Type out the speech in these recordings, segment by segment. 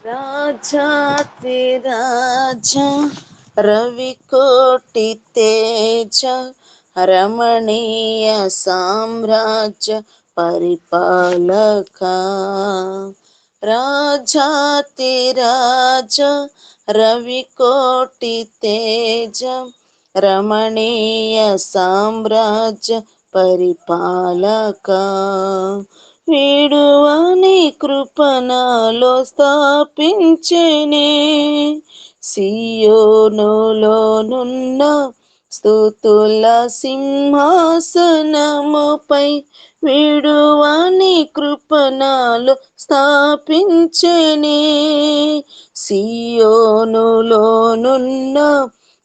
రాజాతి రాజా రవికోటి తేజ రమణీయ సామ్రాజ్య పరిపాలక రాజాతి రాజా రవికోటి తేజ రమణీయ సామ్రాజ్య పరిపాలక వీడువని కృపణలో స్థాపించెనే సియోనులోనున్న స్తుతుల సింహాసనముపై వీడువని కృపణలో స్థాపించెనే సియోనులోనున్న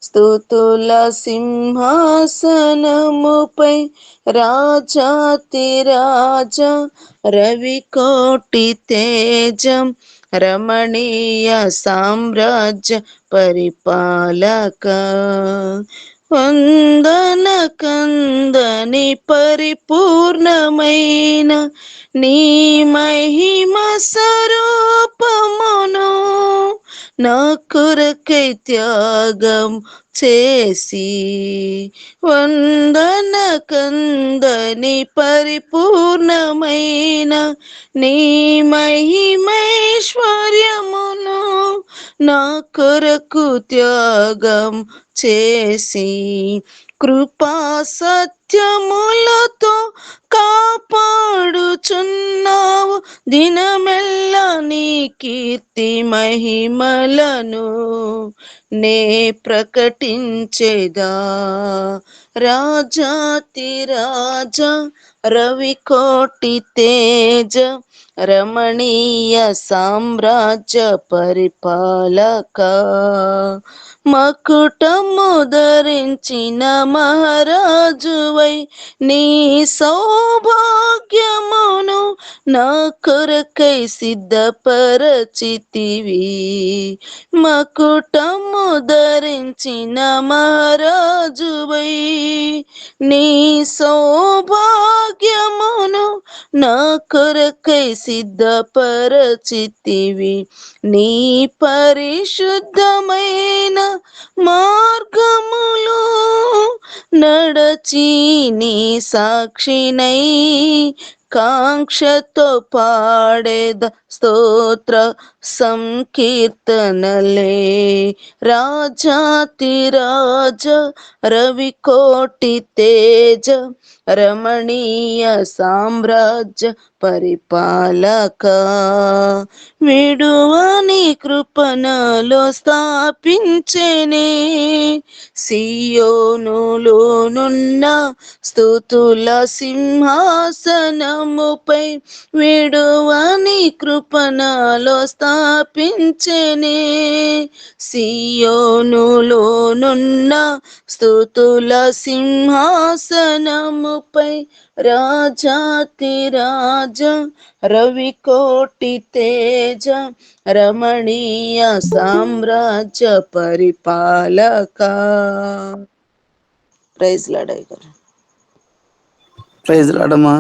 స్తుతుల సింహాసనముపై రాజాతి రాజా రవికోటి తేజం రమణీయ సామ్రాజ్య పరిపాలక వందన కందని పరిపూర్ణమైన నీ మహిమ స్వరూపమును నా కొరకై త్యాగం చేసి వందన కందని పరిపూర్ణమైన నీ మహిమైశ్వర్యమును నా కొరకు త్యాగం చేసి కృపా సత్యములతో కాపాడుచున్నావు దినమెల్లా నీ కీర్తి మహిమలను నే ప్రకటించేదా రాజాతి రాజా రవికోటి తేజ రమణీయ సామ్రాజ్య పరిపాలక మకుటము ధరించిన మహారాజువై నీ సౌభాగ్యమును నా కొరకై సిద్ధపరచితివి మకుటము ధరించిన మహారాజువై నీ సౌభాగ్యమును నా కొరకై సిద్ధపరచితివి నీ పరిశుద్ధమైన మార్గములో నడచి నీ సాక్షినై కాంక్షతో పాడేద స్తోత్ర సంకీర్తనలే రాజాతి రాజ రవికోటి తేజ రమణీయ సామ్రాజ్య పరిపాలక విడువని కృపణలో స్థాపించెనే సియోనులోనున్న స్తుతుల సింహాసనముపై విడువని కృపణలో స్థాపించెనే సియోనులోనున్న స్తుతుల సింహాసనముపై రాజాతి రాజా రవికోటి తేజ రమణీయ సామ్రాజ్య పరిపాలక ప్రైజ్ లార్డ్ అయ్యగారు. ప్రైజ్ లార్డ్ అమ్మా.